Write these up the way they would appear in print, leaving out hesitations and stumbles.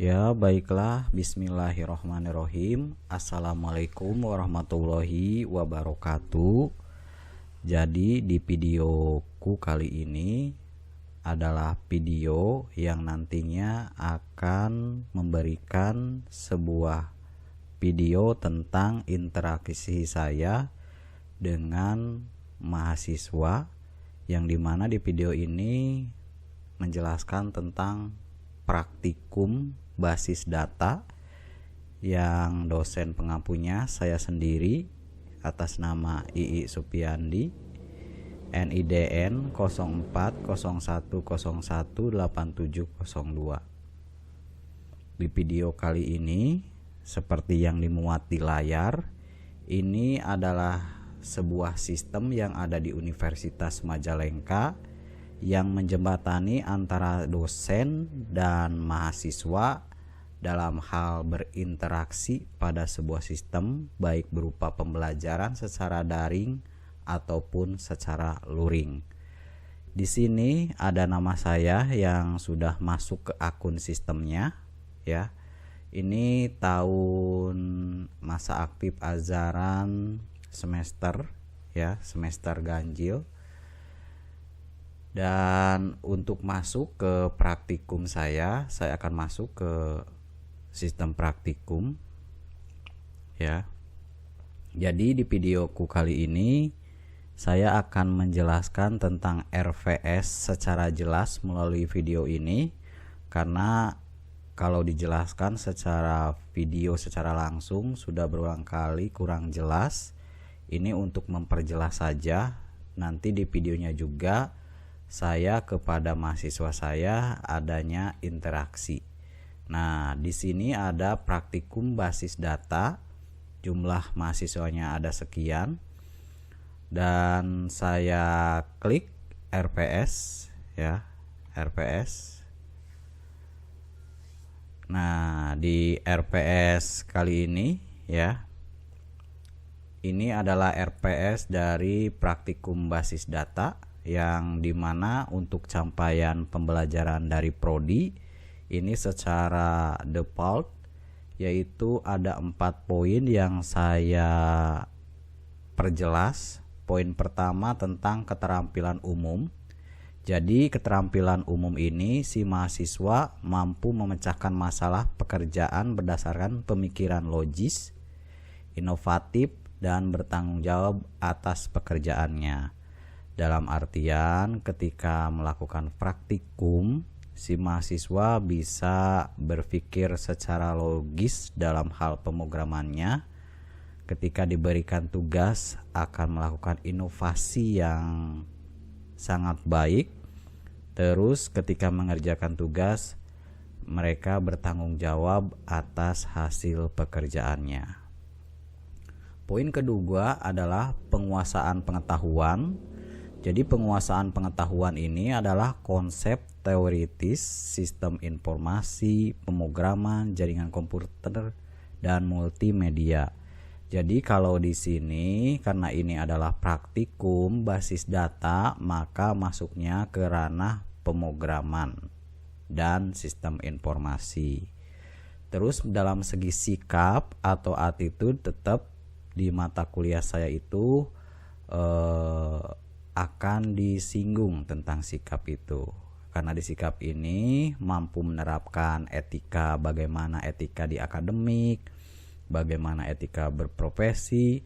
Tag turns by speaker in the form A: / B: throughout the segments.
A: Ya, baiklah. Bismillahirrohmanirrohim. Assalamualaikum warahmatullahi wabarakatuh. Jadi di videoku kali ini adalah video yang nantinya akan memberikan sebuah video tentang interaksi saya dengan mahasiswa, yang dimana di video ini menjelaskan tentang praktikum basis data yang dosen pengampunya saya sendiri atas nama II Supiandi, NIDN 0401018702. Di video kali ini, seperti yang dimuat di layar, ini adalah sebuah sistem yang ada di Universitas Majalengka yang menjembatani antara dosen dan mahasiswa dalam hal berinteraksi pada sebuah sistem, baik berupa pembelajaran secara daring ataupun secara luring. Di sini ada nama saya yang sudah masuk ke akun sistemnya, ya. Ini tahun masa aktif ajaran semester, ya, semester ganjil. Dan untuk masuk ke praktikum saya akan masuk ke sistem praktikum, ya. Jadi di videoku kali ini saya akan menjelaskan tentang RVS secara jelas melalui video ini, karena kalau dijelaskan secara video secara langsung sudah berulang kali kurang jelas. Ini untuk memperjelas saja. Nanti di videonya juga saya kepada mahasiswa saya adanya interaksi. Nah, di sini ada praktikum basis data, jumlah mahasiswanya ada sekian, dan saya klik RPS, ya, RPS. Nah, di RPS kali ini, ya, ini adalah RPS dari praktikum basis data, yang dimana untuk capaian pembelajaran dari prodi ini secara default yaitu ada 4 poin yang saya perjelas. Poin pertama tentang keterampilan umum. Jadi keterampilan umum ini si mahasiswa mampu memecahkan masalah pekerjaan berdasarkan pemikiran logis, inovatif, dan bertanggung jawab atas pekerjaannya. Dalam artian ketika melakukan praktikum, si mahasiswa bisa berpikir secara logis dalam hal pemrogramannya. Ketika diberikan tugas akan melakukan inovasi yang sangat baik. Terus ketika mengerjakan tugas, mereka bertanggung jawab atas hasil pekerjaannya. Poin kedua adalah penguasaan pengetahuan. Jadi penguasaan pengetahuan ini adalah konsep teoritis sistem informasi, pemrograman, jaringan komputer, dan multimedia. Jadi kalau di sini karena ini adalah praktikum basis data, maka masuknya ke ranah pemrograman dan sistem informasi. Terus dalam segi sikap atau attitude, tetap di mata kuliah saya itu akan disinggung tentang sikap itu, karena di sikap ini mampu menerapkan etika, bagaimana etika di akademik, bagaimana etika berprofesi,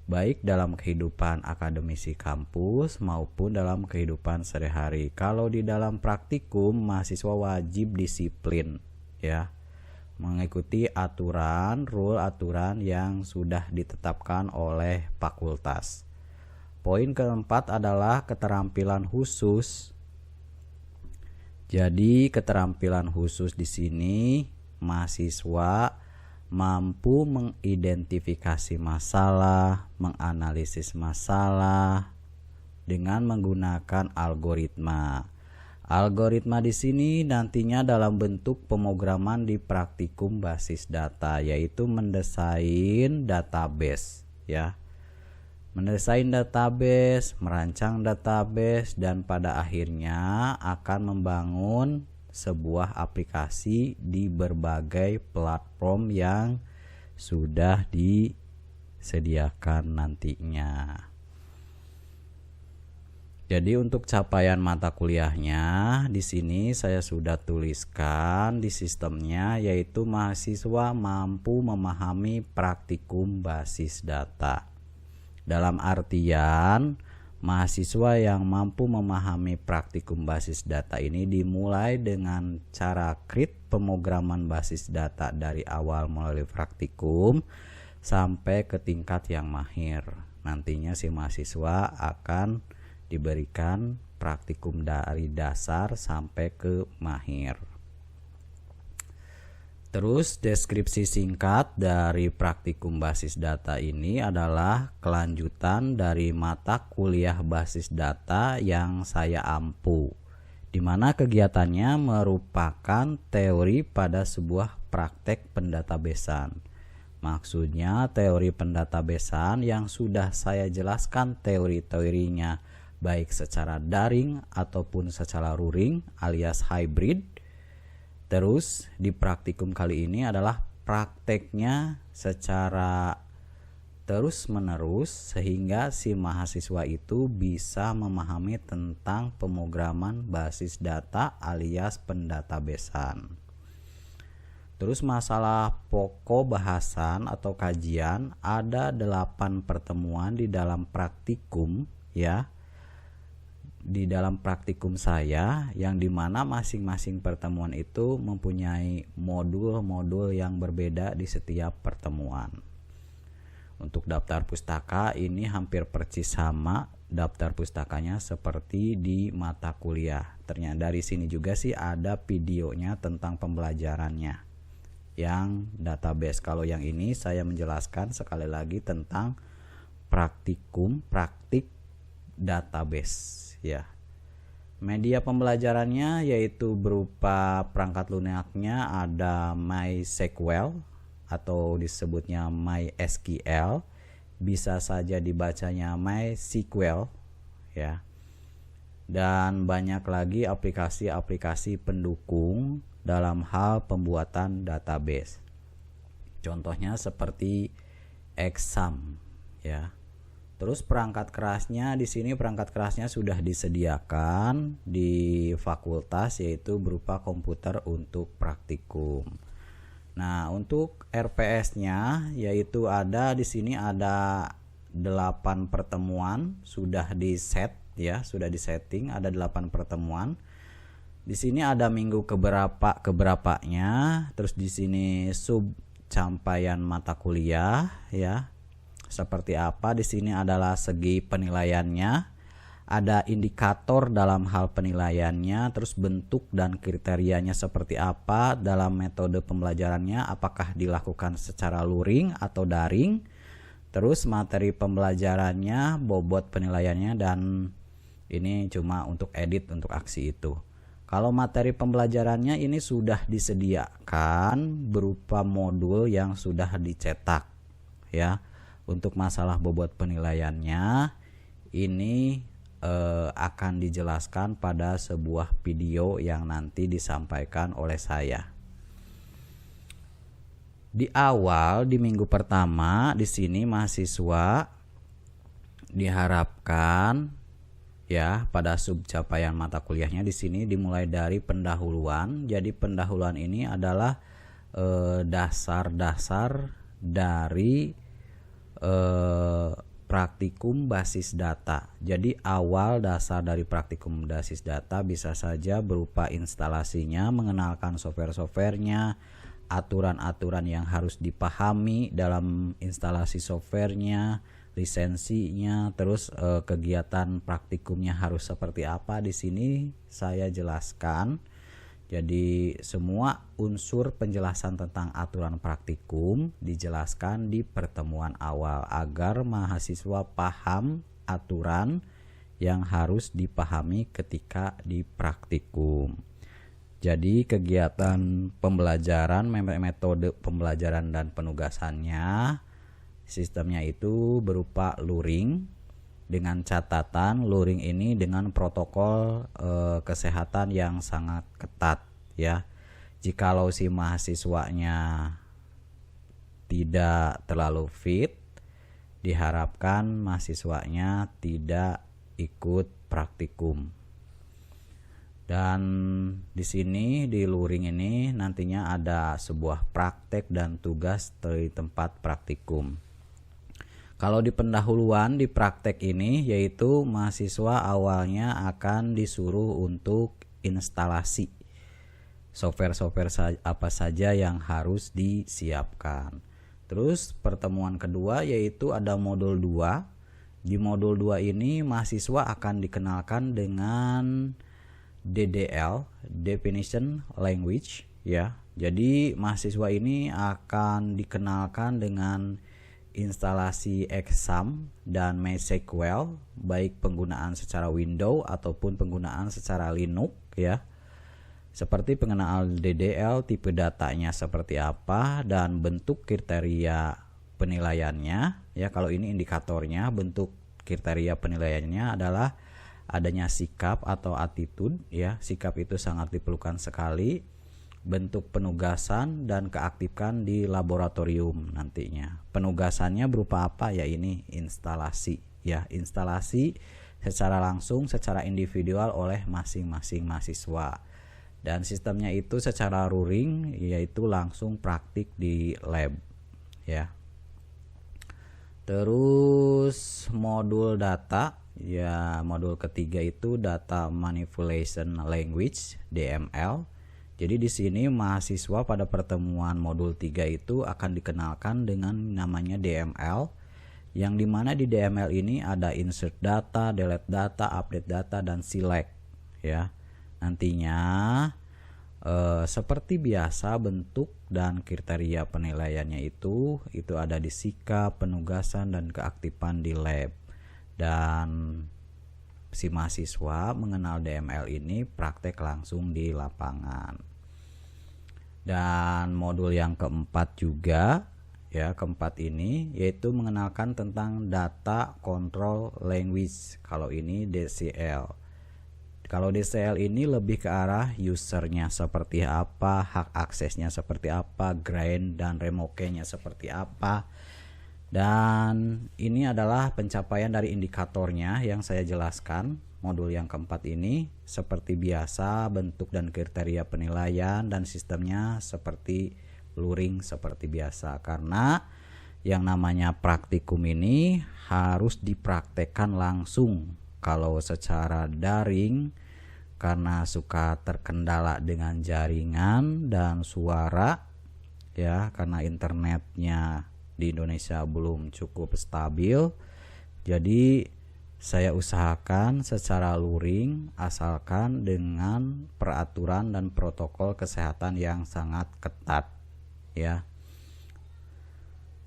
A: baik dalam kehidupan akademisi kampus maupun dalam kehidupan sehari-hari. Kalau di dalam praktikum, mahasiswa wajib disiplin, ya, mengikuti aturan yang sudah ditetapkan oleh fakultas. Poin keempat adalah keterampilan khusus. Jadi keterampilan khusus di sini mahasiswa mampu mengidentifikasi masalah, menganalisis masalah dengan menggunakan algoritma. Algoritma di sini nantinya dalam bentuk pemrograman di praktikum basis data, yaitu mendesain database, ya. mendesain database, merancang database, dan pada akhirnya akan membangun sebuah aplikasi di berbagai platform yang sudah disediakan nantinya. Jadi untuk capaian mata kuliahnya di sini saya sudah tuliskan di sistemnya, yaitu mahasiswa mampu memahami praktikum basis data. Dalam artian mahasiswa yang mampu memahami praktikum basis data ini dimulai dengan cara create pemrograman basis data dari awal melalui praktikum sampai ke tingkat yang mahir. Nantinya si mahasiswa akan diberikan praktikum dari dasar sampai ke mahir. Terus deskripsi singkat dari praktikum basis data ini adalah kelanjutan dari mata kuliah basis data yang saya ampu, di mana kegiatannya merupakan teori pada sebuah praktek pendatabesan. Maksudnya teori pendatabesan yang sudah saya jelaskan teori-teorinya baik secara daring ataupun secara luring alias hybrid. Terus di praktikum kali ini adalah prakteknya secara terus menerus sehingga si mahasiswa itu bisa memahami tentang pemrograman basis data alias pendatabesan. Terus masalah pokok bahasan atau kajian, ada 8 pertemuan di dalam praktikum ya. Di dalam praktikum saya, yang dimana masing-masing pertemuan itu mempunyai modul-modul yang berbeda di setiap pertemuan. Untuk daftar pustaka ini hampir persis sama daftar pustakanya seperti di mata kuliah. Ternyata dari sini juga sih ada videonya tentang pembelajarannya yang database. Kalau yang ini saya menjelaskan sekali lagi tentang praktik database ya. Media pembelajarannya yaitu berupa perangkat lunaknya ada MySQL atau disebutnya MySQL, bisa saja dibacanya MySQL ya. Dan banyak lagi aplikasi-aplikasi pendukung dalam hal pembuatan database. Contohnya seperti Exam ya. Terus perangkat kerasnya di sini perangkat kerasnya sudah disediakan di fakultas, yaitu berupa komputer untuk praktikum. Nah, untuk RPS-nya yaitu ada di sini ada 8 pertemuan sudah di-set ya, sudah disetting ada 8 pertemuan. Di sini ada minggu keberapanya, terus di sini sub capaian mata kuliah ya. Seperti apa di sini adalah segi penilaiannya, ada indikator dalam hal penilaiannya, terus bentuk dan kriterianya seperti apa, dalam metode pembelajarannya apakah dilakukan secara luring atau daring, terus materi pembelajarannya, bobot penilaiannya, dan ini cuma untuk edit untuk aksi itu. Kalau materi pembelajarannya ini sudah disediakan berupa modul yang sudah dicetak ya. Untuk masalah bobot penilaiannya ini akan dijelaskan pada sebuah video yang nanti disampaikan oleh saya. Di awal di minggu pertama di sini mahasiswa diharapkan ya pada sub capaian mata kuliahnya di sini dimulai dari pendahuluan. Jadi pendahuluan ini adalah dasar-dasar dari praktikum basis data. Jadi awal dasar dari praktikum basis data bisa saja berupa instalasinya, mengenalkan software-softwarenya, aturan-aturan yang harus dipahami dalam instalasi softwarenya, lisensinya, terus kegiatan praktikumnya harus seperti apa. Di sini saya jelaskan. Jadi semua unsur penjelasan tentang aturan praktikum dijelaskan di pertemuan awal agar mahasiswa paham aturan yang harus dipahami ketika di praktikum. Jadi kegiatan pembelajaran, metode pembelajaran dan penugasannya, sistemnya itu berupa luring. Dengan catatan luring ini dengan protokol kesehatan yang sangat ketat ya. Jikalau si mahasiswanya tidak terlalu fit, diharapkan mahasiswanya tidak ikut praktikum. Dan di sini di luring ini nantinya ada sebuah praktek dan tugas dari tempat praktikum. Kalau di pendahuluan di praktek ini yaitu mahasiswa awalnya akan disuruh untuk instalasi software-software apa saja yang harus disiapkan. Terus pertemuan kedua yaitu ada modul 2. Di modul 2 ini mahasiswa akan dikenalkan dengan DDL, Definition Language, ya. Jadi mahasiswa ini akan dikenalkan dengan instalasi exam dan MySQL, baik penggunaan secara Windows ataupun penggunaan secara Linux, ya. Seperti pengenal DDL, tipe datanya seperti apa dan bentuk kriteria penilaiannya, ya. Kalau ini indikatornya, bentuk kriteria penilaiannya adalah adanya sikap atau attitude, ya. Sikap itu sangat diperlukan sekali. Bentuk penugasan dan keaktifkan di laboratorium nantinya. Penugasannya berupa apa? Ya ini instalasi, ya. Instalasi secara langsung, secara individual oleh masing-masing mahasiswa. Dan sistemnya itu secara luring, yaitu langsung praktik di lab, ya. Terus modul data, ya, modul ketiga itu Data Manipulation Language, DML. Jadi di sini mahasiswa pada pertemuan modul 3 itu akan dikenalkan dengan namanya DML, yang dimana di DML ini ada insert data, delete data, update data, dan select, ya. Nantinya seperti biasa bentuk dan kriteria penilaiannya itu ada di sikap, penugasan, dan keaktifan di lab. Dan si mahasiswa mengenal DML ini praktek langsung di lapangan. Dan modul yang keempat juga, ya, keempat ini yaitu mengenalkan tentang Data Control Language. Kalau ini DCL. Kalau DCL ini lebih ke arah usernya seperti apa, hak aksesnya seperti apa, grind dan remoke-nya seperti apa. Dan ini adalah pencapaian dari indikatornya yang saya jelaskan. Modul yang keempat ini seperti biasa, bentuk dan kriteria penilaian dan sistemnya seperti luring seperti biasa. Karena yang namanya praktikum ini harus dipraktekkan langsung. Kalau secara daring karena suka terkendala dengan jaringan dan suara, ya, karena internetnya di Indonesia belum cukup stabil, jadi saya usahakan secara luring asalkan dengan peraturan dan protokol kesehatan yang sangat ketat, ya.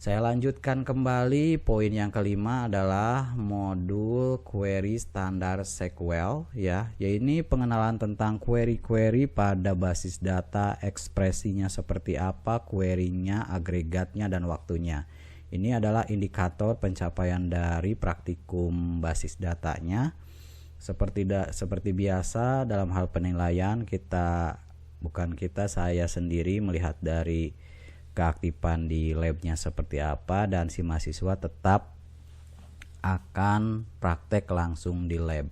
A: Saya lanjutkan kembali, poin yang kelima adalah modul query standar SQL, ya. Ini pengenalan tentang query-query pada basis data, ekspresinya seperti apa, query-nya, agregatnya, dan waktunya. Ini adalah indikator pencapaian dari praktikum basis datanya. Seperti biasa dalam hal penilaian saya sendiri melihat dari keaktifan di labnya seperti apa, dan si mahasiswa tetap akan praktek langsung di lab.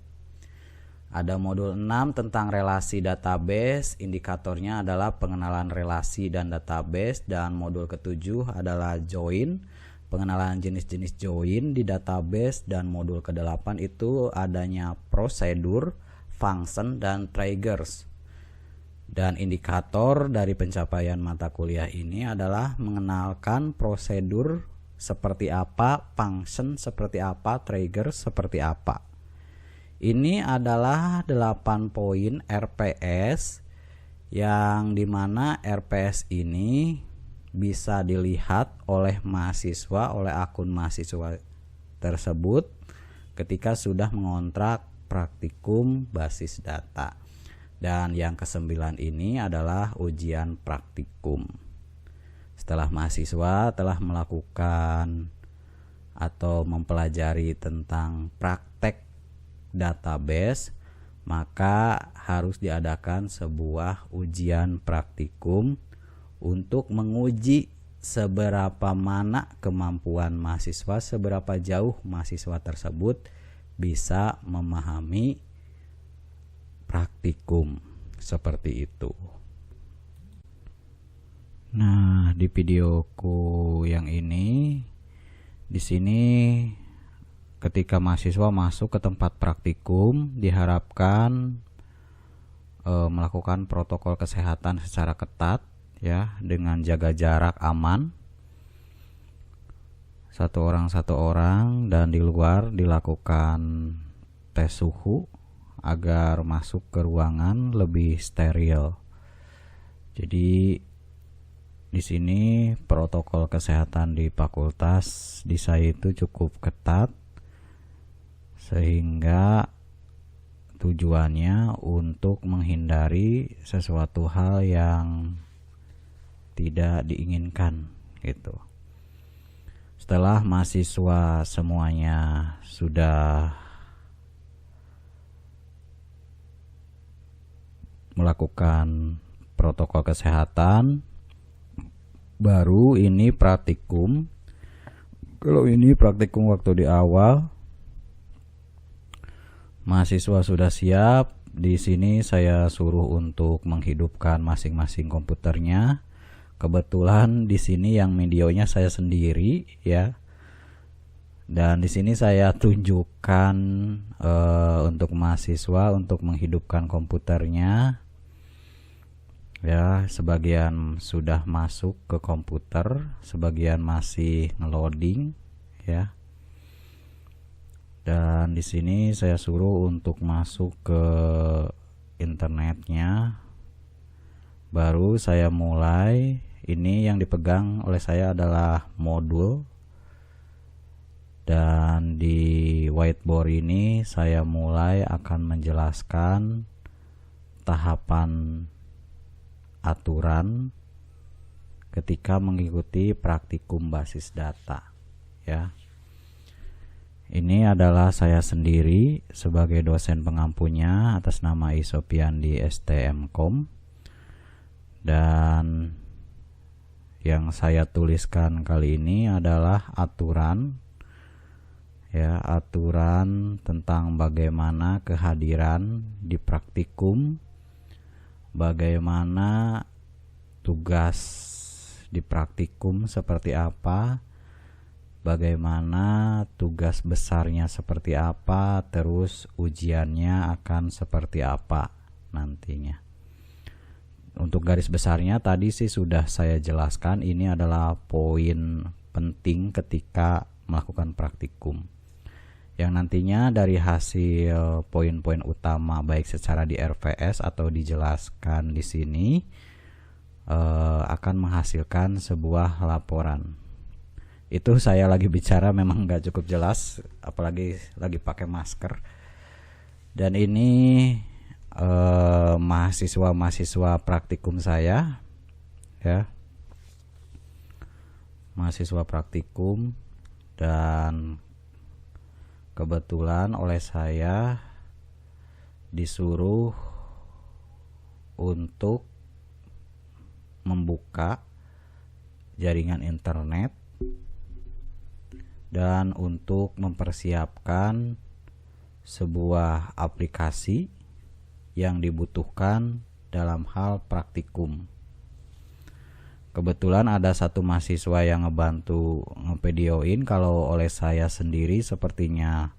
A: Ada modul 6 tentang relasi database, indikatornya adalah pengenalan relasi dan database, dan modul ke-7 adalah join, pengenalan jenis-jenis join di database, dan modul ke-8 itu adanya prosedur, function, dan triggers. Dan indikator dari pencapaian mata kuliah ini adalah mengenalkan prosedur seperti apa, function seperti apa, trigger seperti apa. Ini adalah 8 poin RPS, yang dimana RPS ini bisa dilihat oleh mahasiswa, oleh akun mahasiswa tersebut ketika sudah mengontrak praktikum basis data. Dan yang ke-9 ini adalah ujian praktikum. Setelah mahasiswa telah melakukan atau mempelajari tentang praktek database, maka harus diadakan sebuah ujian praktikum untuk menguji seberapa mana kemampuan mahasiswa, seberapa jauh mahasiswa tersebut bisa memahami praktikum seperti itu. Nah, di videoku yang ini, di sini ketika mahasiswa masuk ke tempat praktikum diharapkan melakukan protokol kesehatan secara ketat ya, dengan jaga jarak aman, satu orang, dan di luar dilakukan tes suhu agar masuk ke ruangan lebih steril. Jadi di sini protokol kesehatan di fakultas di saya itu cukup ketat, sehingga tujuannya untuk menghindari sesuatu hal yang tidak diinginkan gitu. Setelah mahasiswa semuanya sudah melakukan protokol kesehatan, baru ini praktikum. Kalau ini praktikum waktu di awal, mahasiswa sudah siap. Di sini saya suruh untuk menghidupkan masing-masing komputernya. Kebetulan di sini yang videonya saya sendiri ya. Dan di sini saya tunjukkan untuk mahasiswa untuk menghidupkan komputernya. Ya, sebagian sudah masuk ke komputer, sebagian masih ngeloading ya. Dan di sini saya suruh untuk masuk ke internetnya. Baru saya mulai. Ini yang dipegang oleh saya adalah modul. Dan di whiteboard ini saya mulai akan menjelaskan tahapan aturan ketika mengikuti praktikum basis data ya. Ini adalah saya sendiri sebagai dosen pengampunya atas nama Isopiandi STMkom, dan yang saya tuliskan kali ini adalah aturan ya, aturan tentang bagaimana kehadiran di praktikum, bagaimana tugas di praktikum seperti apa, bagaimana tugas besarnya seperti apa, terus ujiannya akan seperti apa nantinya. Untuk garis besarnya tadi sih sudah saya jelaskan. Ini adalah poin penting ketika melakukan praktikum, yang nantinya dari hasil poin-poin utama baik secara di RVS atau dijelaskan di sini akan menghasilkan sebuah laporan. Itu saya lagi bicara memang nggak cukup jelas, apalagi lagi pakai masker. Dan ini mahasiswa praktikum saya ya, mahasiswa praktikum, dan kebetulan oleh saya disuruh untuk membuka jaringan internet dan untuk mempersiapkan sebuah aplikasi yang dibutuhkan dalam hal praktikum. Kebetulan ada satu mahasiswa yang ngebantu ngevideoin. Kalau oleh saya sendiri sepertinya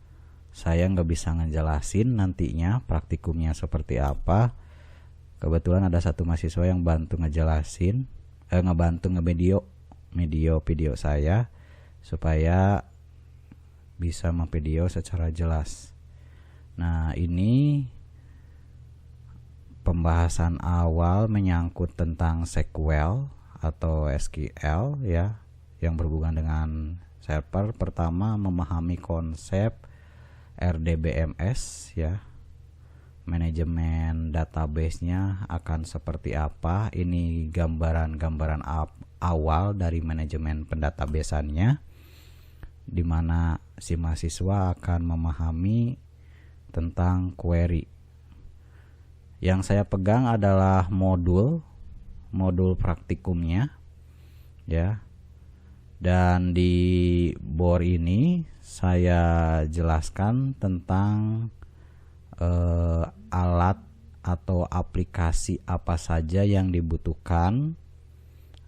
A: saya nggak bisa ngejelasin nantinya praktikumnya seperti apa. Kebetulan ada satu mahasiswa yang bantu ngejelasin, ngebantu video saya supaya bisa memvideo secara jelas. Nah, ini pembahasan awal menyangkut tentang SQL atau SQL ya, yang berhubungan dengan server. Pertama, memahami konsep RDBMS ya, manajemen database-nya akan seperti apa. Ini gambaran awal dari manajemen pendatabaseannya, di mana si mahasiswa akan memahami tentang query Yang saya pegang adalah modul praktikumnya ya. Dan di bor ini saya jelaskan tentang alat atau aplikasi apa saja yang dibutuhkan.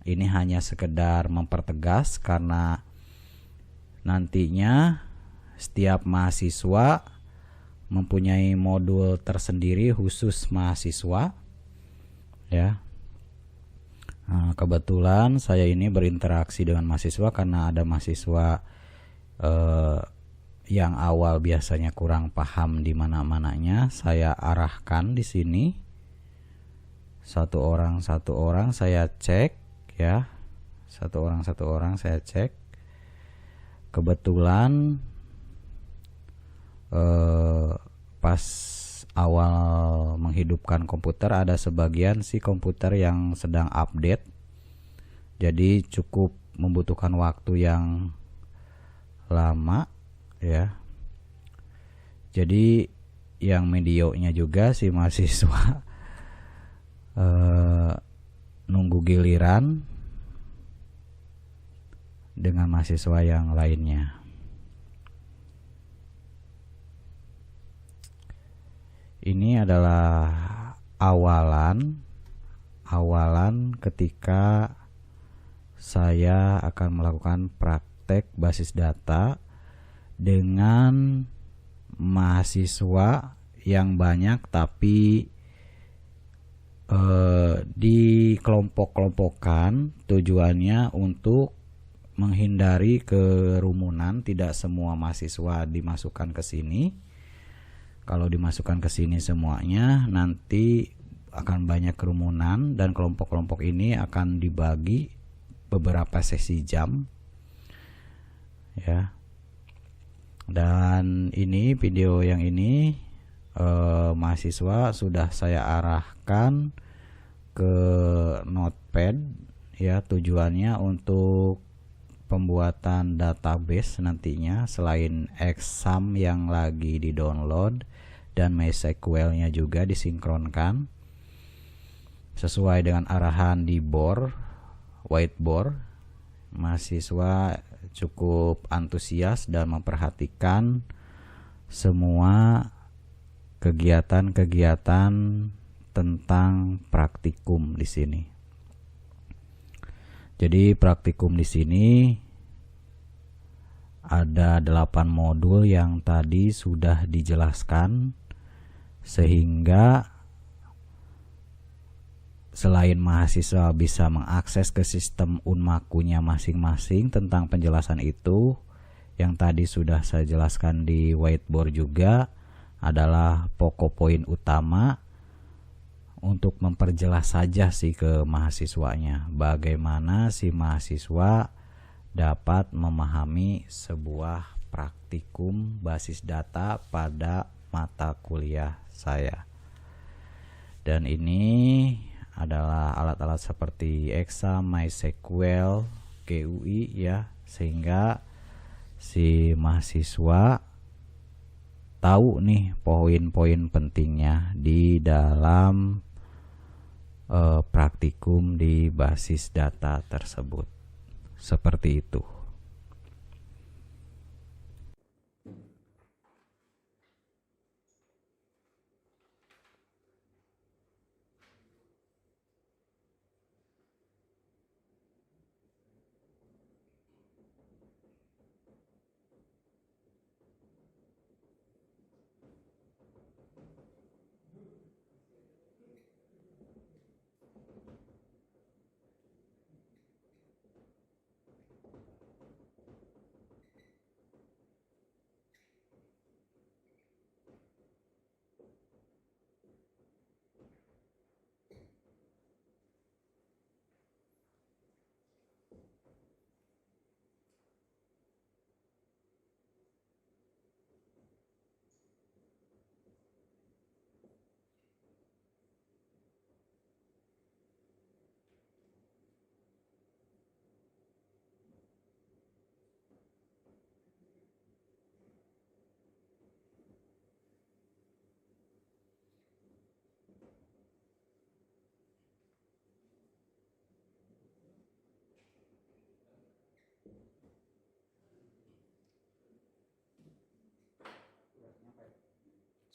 A: Ini hanya sekedar mempertegas karena nantinya setiap mahasiswa mempunyai modul tersendiri khusus mahasiswa ya. Nah, kebetulan saya ini berinteraksi dengan mahasiswa karena ada mahasiswa yang awal biasanya kurang paham di mana-mananya, saya arahkan di sini satu orang saya cek ya, satu orang saya cek. Kebetulan pas awal menghidupkan komputer ada sebagian si komputer yang sedang update, jadi cukup membutuhkan waktu yang lama ya. Jadi yang medionya juga si mahasiswa nunggu giliran dengan mahasiswa yang lainnya. Ini adalah awalan ketika saya akan melakukan praktek basis data dengan mahasiswa yang banyak, tapi di kelompok-kelompokkan, tujuannya untuk menghindari kerumunan. Tidak semua mahasiswa dimasukkan ke sini. Kalau dimasukkan ke sini semuanya, nanti akan banyak kerumunan dan kelompok-kelompok ini akan dibagi beberapa sesi jam ya. Dan ini video yang ini mahasiswa sudah saya arahkan ke Notepad ya, tujuannya untuk pembuatan database nantinya. Selain exam yang lagi di download dan MySQL-nya juga disinkronkan sesuai dengan arahan di whiteboard. Mahasiswa cukup antusias dan memperhatikan semua kegiatan-kegiatan tentang praktikum di sini. Jadi praktikum di sini ada 8 modul yang tadi sudah dijelaskan, sehingga selain mahasiswa bisa mengakses ke sistem Unmakunya masing-masing tentang penjelasan itu, yang tadi sudah saya jelaskan di whiteboard juga adalah pokok poin utama untuk memperjelas saja sih ke mahasiswanya bagaimana si mahasiswa dapat memahami sebuah praktikum basis data pada mata kuliah saya. Dan ini adalah alat-alat seperti exam, MySQL, GUI ya, sehingga si mahasiswa tahu nih poin-poin pentingnya di dalam praktikum di basis data tersebut. Seperti itu.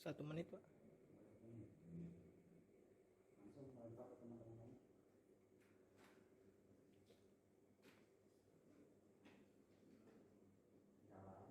B: 1 menit Pak.
A: Langsung lempar ke teman-teman. Jalan.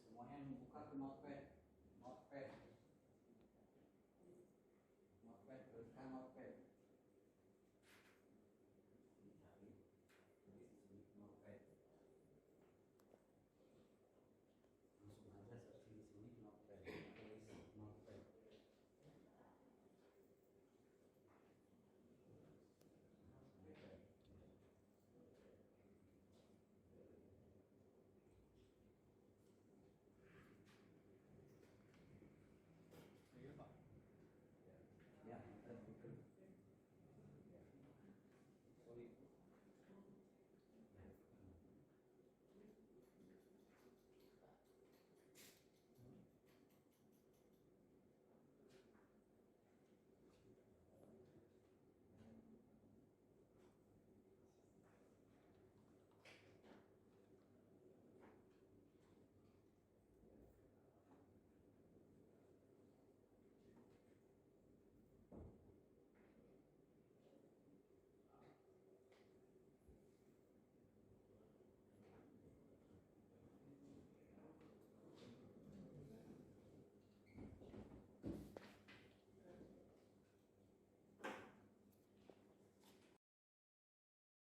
A: Semuanya membuka ke notepad.